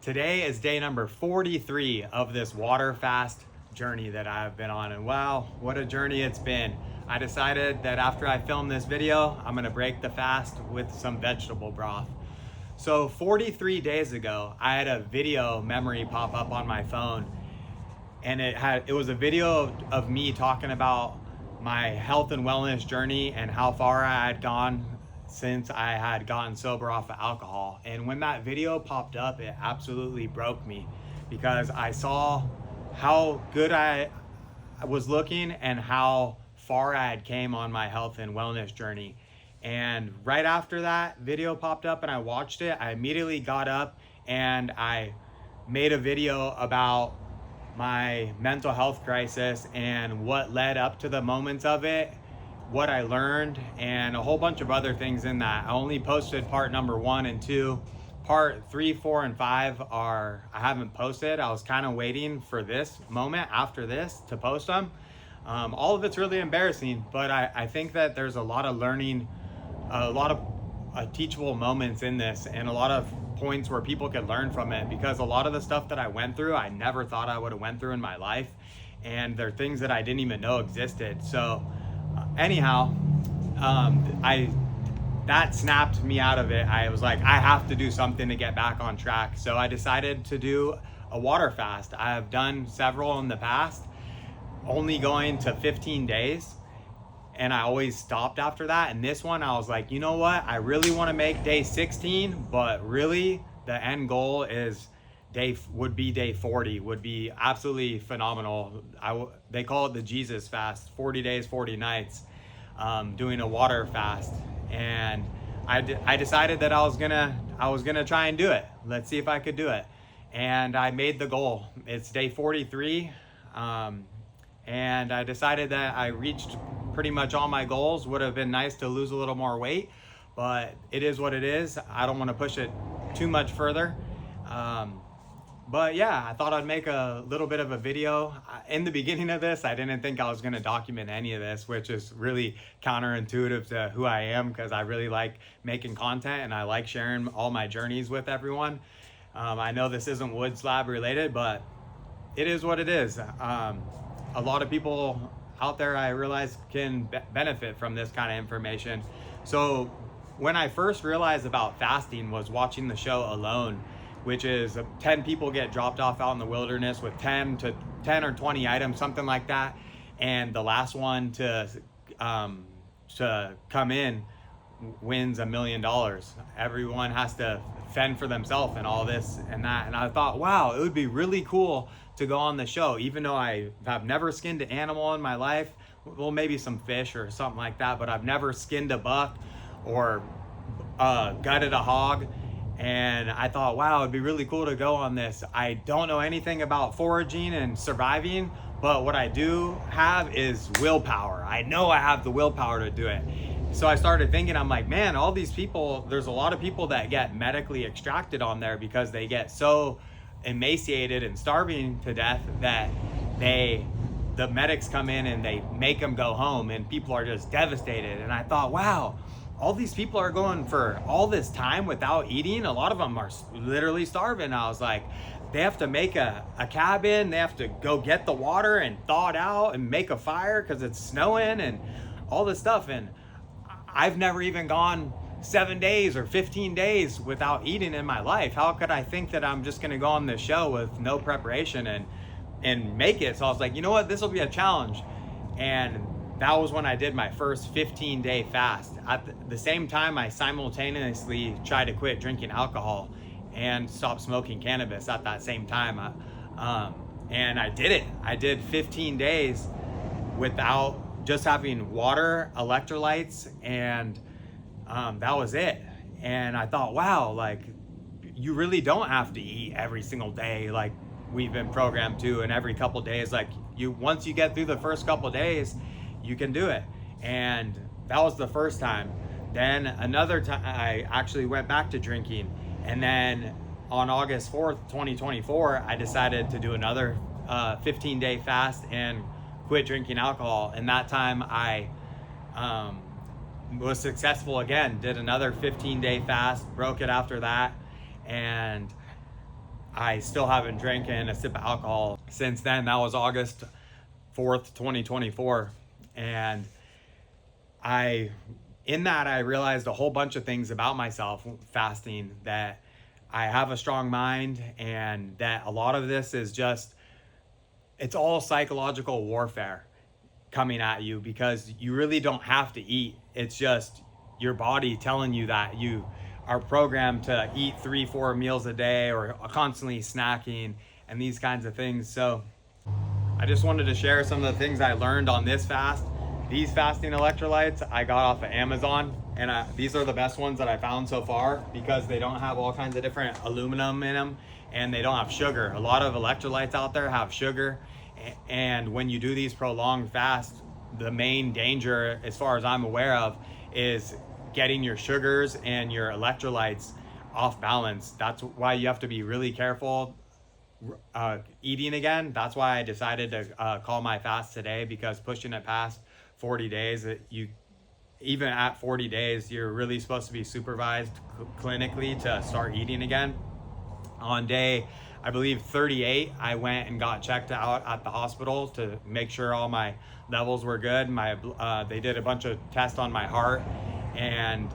Today is day number 43 of this water fast journey that I've been on, and wow, what a journey it's been. I decided that after I film this video, I'm gonna break the fast with some vegetable broth. So 43 days ago, I had a video memory pop up on my phone, and it was a video of me talking about my health and wellness journey and how far I had gone since I had gotten sober off of alcohol. And when that video popped up, it absolutely broke me, because I saw how good I was looking and how far I had came on my health and wellness journey. And right after that video popped up and I watched it, I immediately got up and I made a video about my mental health crisis and what led up to the moments of it, what I learned, and a whole bunch of other things in that. I only posted part number 1 and 2. Part 3, 4, and 5 I haven't posted. I was kind of waiting for this moment after this to post them. All of it's really embarrassing, but I think that there's a lot of learning, a lot of teachable moments in this, and a lot of points where people could learn from it, because a lot of the stuff that I went through, I never thought I would have went through in my life, and there are things that I didn't even know existed. So anyhow, that snapped me out of it. I was like, I have to do something to get back on track. So I decided to do a water fast. I have done several in the past, only going to 15 days. And I always stopped after that. And this one, I was like, you know what? I really want to make day 16, but really the end goal is would be day 40, would be absolutely phenomenal. They call it the Jesus fast, 40 days, 40 nights, doing a water fast. And I decided that I was gonna try and do it. Let's see if I could do it. And I made the goal. It's day 43. And I decided that I reached pretty much all my goals. Would have been nice to lose a little more weight, but it is what it is. I don't want to push it too much further. But yeah, I thought I'd make a little bit of a video. In the beginning of this, I didn't think I was going to document any of this, which is really counterintuitive to who I am, because I really like making content and I like sharing all my journeys with everyone. I know this isn't Woods Lab related, but it is what it is. A lot of people out there, I realize, can benefit from this kind of information. So when I first realized about fasting was watching the show Alone, which is 10 people get dropped off out in the wilderness with 10 or 20 items, something like that. And the last one to come in wins $1 million. Everyone has to fend for themselves and all this and that. And I thought, wow, it would be really cool to go on the show, even though I have never skinned an animal in my life. Well, maybe some fish or something like that, but I've never skinned a buck or gutted a hog. And I thought, wow, it'd be really cool to go on this. I don't know anything about foraging and surviving, but what I do have is willpower. I know I have the willpower to do it. So I started thinking, I'm like, man, all these people, there's a lot of people that get medically extracted on there because they get so emaciated and starving to death that the medics come in and they make them go home, and people are just devastated. And I thought, wow, all these people are going for all this time without eating. A lot of them are literally starving. I was like, they have to make a cabin, they have to go get the water and thaw it out and make a fire because it's snowing and all this stuff. And I've never even gone 7 days or 15 days without eating in my life. How could I think that I'm just gonna go on this show with no preparation and make it? So I was like, you know what, this will be a challenge. And that was when I did my first 15-day fast. At the same time, I simultaneously tried to quit drinking alcohol and stop smoking cannabis at that same time. And I did it. I did 15 days without, just having water, electrolytes, and that was it. And I thought, wow, like, you really don't have to eat every single day like we've been programmed to, and every couple days. Like, once you get through the first couple days, you can do it. And that was the first time. Then another time I actually went back to drinking, and then on August 4th, 2024, I decided to do another 15-day fast and quit drinking alcohol. And that time I was successful again, did another 15-day fast, broke it after that, and I still haven't drinking a sip of alcohol since then. That was August 4th, 2024. And in that, I realized a whole bunch of things about myself fasting, that I have a strong mind, and that a lot of this is just, it's all psychological warfare coming at you, because you really don't have to eat. It's just your body telling you that you are programmed to eat 3-4 meals a day, or constantly snacking and these kinds of things. So I just wanted to share some of the things I learned on this fast. These fasting electrolytes I got off of Amazon, and these are the best ones that I found so far, because they don't have all kinds of different aluminum in them, and they don't have sugar. A lot of electrolytes out there have sugar, and when you do these prolonged fasts, the main danger, as far as I'm aware of, is getting your sugars and your electrolytes off balance. That's why you have to be really careful eating again. That's why I decided to call my fast today, because pushing it past 40 days, even at 40 days, you're really supposed to be supervised clinically to start eating again. On day, I believe 38, I went and got checked out at the hospital to make sure all my levels were good. They did a bunch of tests on my heart, and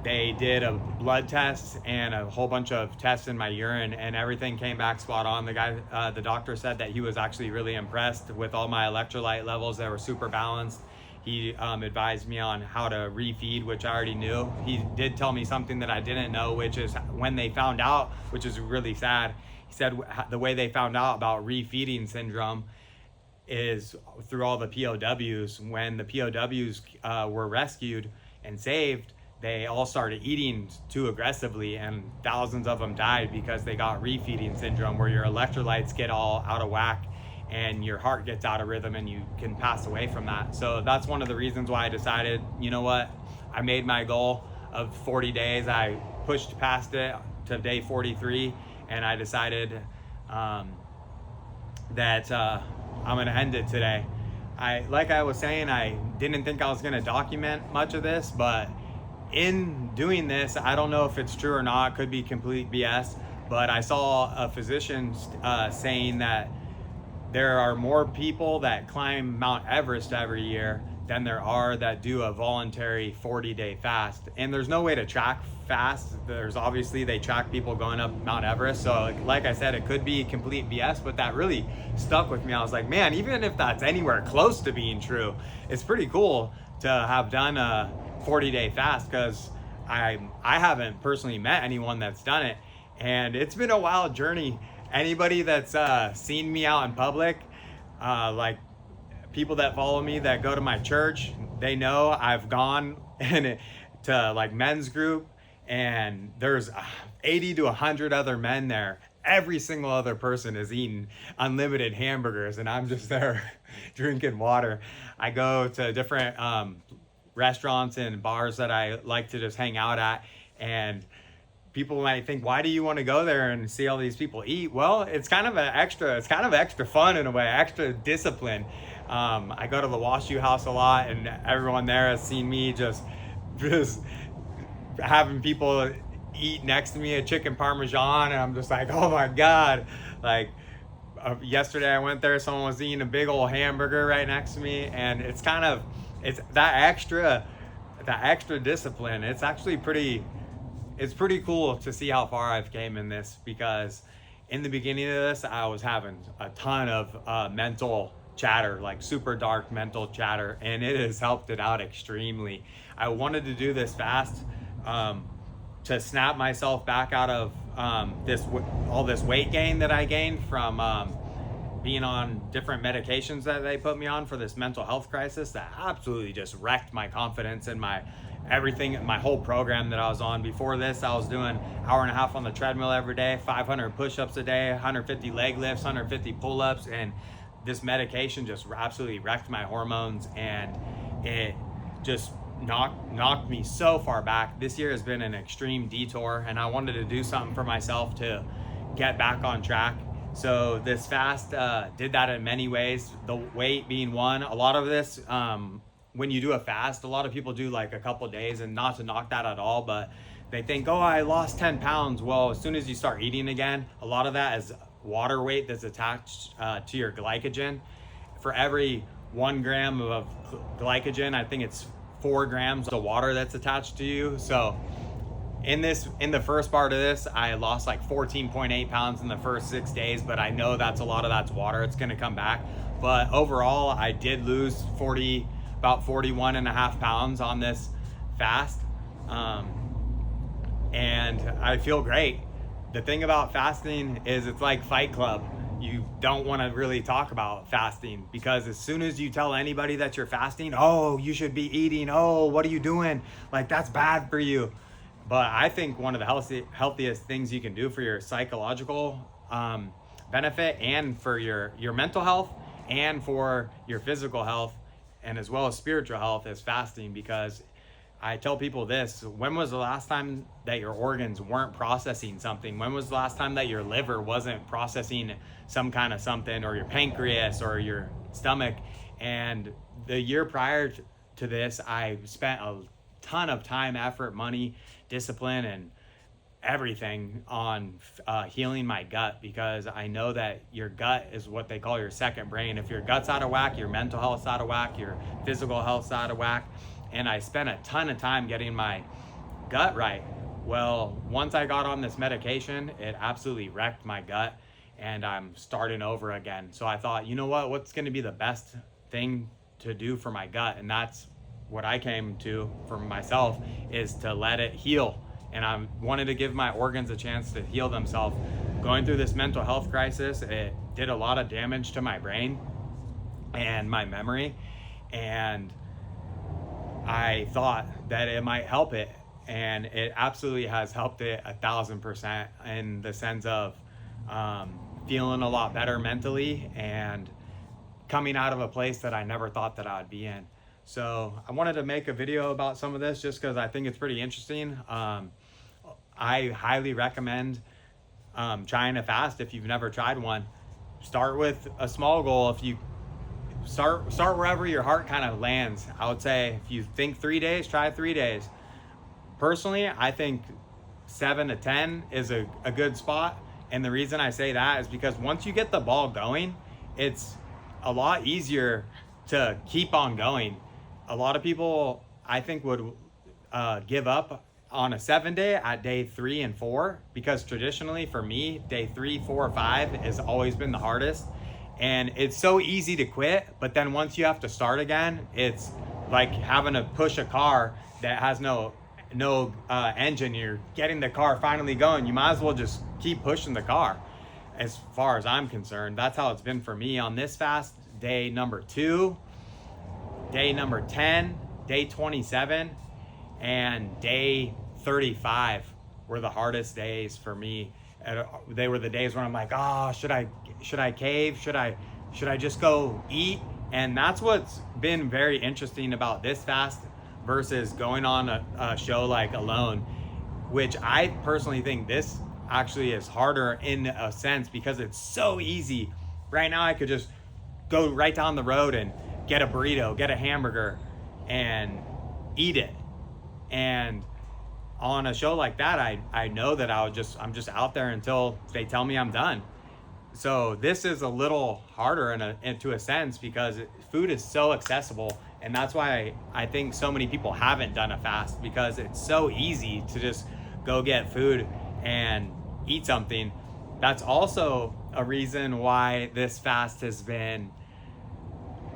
they did a blood test and a whole bunch of tests in my urine, and everything came back spot on. The doctor said that he was actually really impressed with all my electrolyte levels. They were super balanced. He advised me on how to refeed, which I already knew. He did tell me something that I didn't know, which is when they found out, which is really sad. He said the way they found out about refeeding syndrome is through all the POWs. When the POWs were rescued and saved, they all started eating too aggressively, and thousands of them died because they got refeeding syndrome, where your electrolytes get all out of whack and your heart gets out of rhythm, and you can pass away from that. So that's one of the reasons why I decided, you know what, I made my goal of 40 days. I pushed past it to day 43, and I decided that I'm gonna end it today. Like I was saying, I didn't think I was gonna document much of this, but in doing this, I don't know if it's true or not, it could be complete BS, but I saw a physician saying that there are more people that climb Mount Everest every year than there are that do a voluntary 40-day fast. And there's no way to track fast. There's obviously, they track people going up Mount Everest. So like I said, it could be complete BS, but that really stuck with me. I was like, man, even if that's anywhere close to being true, it's pretty cool to have done a 40-day fast, because I haven't personally met anyone that's done it, and it's been a wild journey. Anybody that's seen me out in public, like people that follow me that go to my church, they know I've gone to like men's group, and there's 80 to 100 other men there. Every single other person is eating unlimited hamburgers, and I'm just there drinking water. I go to different restaurants and bars that I like to just hang out at, and people might think, why do you want to go there and see all these people eat? Well, it's kind of extra fun in a way, extra discipline. I go to the Washu House a lot, and everyone there has seen me just having people eat next to me a chicken parmesan, and I'm just like, oh my God. Like yesterday I went there, someone was eating a big old hamburger right next to me, and it's that extra discipline. It's actually it's pretty cool to see how far I've came in this, because in the beginning of this, I was having a ton of mental chatter, like super dark mental chatter, and it has helped it out extremely. I wanted to do this fast to snap myself back out of all this weight gain that I gained from being on different medications that they put me on for this mental health crisis that absolutely just wrecked my confidence and my whole program that I was on. Before this, I was doing hour and a half on the treadmill every day, 500 push-ups a day, 150 leg lifts, 150 pull-ups, and this medication just absolutely wrecked my hormones, and it just knocked me so far back. This year has been an extreme detour, and I wanted to do something for myself to get back on track. So this fast did that in many ways, the weight being one. A lot of this, when you do a fast, a lot of people do like a couple days, and not to knock that at all, but they think, oh, I lost 10 pounds. Well, as soon as you start eating again, a lot of that is water weight that's attached to your glycogen. For every 1 gram of glycogen, I think it's 4 grams of water that's attached to you. So in the first part of this, I lost like 14.8 pounds in the first 6 days, but I know that's a lot of that's water. It's going to come back. But overall, I did lose about 41 and a half pounds on this fast. And I feel great. The thing about fasting is it's like Fight Club. You don't want to really talk about fasting, because as soon as you tell anybody that you're fasting, oh, you should be eating, oh, what are you doing? Like, that's bad for you. But I think one of the healthiest things you can do for your psychological benefit, and for your mental health, and for your physical health, and as well as spiritual health, is fasting. Because I tell people this: when was the last time that your organs weren't processing something? When was the last time that your liver wasn't processing some kind of something, or your pancreas, or your stomach? And the year prior to this, I spent a ton of time, effort, money, discipline, and everything on healing my gut, because I know that your gut is what they call your second brain. If your gut's out of whack, your mental health's out of whack, your physical health's out of whack. And I spent a ton of time getting my gut right. Well, once I got on this medication, it absolutely wrecked my gut, and I'm starting over again. So I thought, you know what's going to be the best thing to do for my gut? And that's what I came to for myself, is to let it heal. And I wanted to give my organs a chance to heal themselves. Going through this mental health crisis, it did a lot of damage to my brain and my memory. And I thought that it might help it, and it absolutely has helped it 1,000%, in the sense of feeling a lot better mentally and coming out of a place that I never thought that I would be in. So I wanted to make a video about some of this just because I think it's pretty interesting. I highly recommend trying to fast if you've never tried one. Start with a small goal. If you start wherever your heart kind of lands. I would say if you think 3 days, try 3 days. Personally, I think 7 to 10 is a good spot. And the reason I say that is because once you get the ball going, it's a lot easier to keep on going. A lot of people, I think, would give up on a 7-day at day 3 and 4, because traditionally for me, day 3, 4, 5 has always been the hardest. And it's so easy to quit, but then once you have to start again, it's like having to push a car that has no engine. You're getting the car finally going. You might as well just keep pushing the car. As far as I'm concerned, that's how it's been for me on this fast. Day number 2, day number 10, day 27, and day 35 were the hardest days for me. They were the days when I'm like, oh, should I cave? Should I just go eat? And that's what's been very interesting about this fast versus going on a show like Alone, which I personally think this actually is harder in a sense, because it's so easy. Right now I could just go right down the road and get a burrito, get a hamburger, and eat it. And on a show like that, I know that I'm just out there until they tell me I'm done. So this is a little harder to a sense, because food is so accessible, and that's why I think so many people haven't done a fast, because it's so easy to just go get food and eat something. That's also a reason why this fast has been,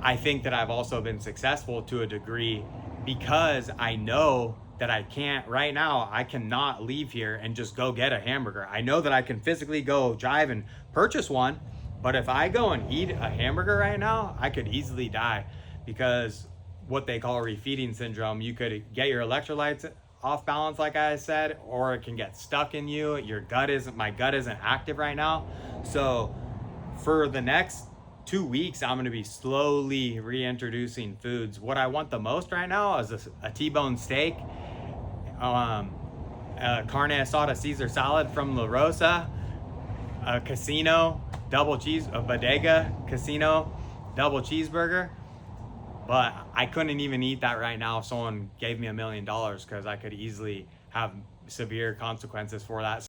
I think that I've also been successful to a degree, because I know that I cannot leave here and just go get a hamburger. I know that I can physically go drive and purchase one, but if I go and eat a hamburger right now, I could easily die, because what they call refeeding syndrome, you could get your electrolytes off balance, like I said, or it can get stuck in you. My gut isn't active right now. So for the next 2 weeks, I'm going to be slowly reintroducing foods. What I want the most right now is a T-bone steak, carne asada Caesar salad from La Rosa, a bodega casino double cheeseburger. But I couldn't even eat that right now if someone gave me $1 million, because I could easily have severe consequences for that.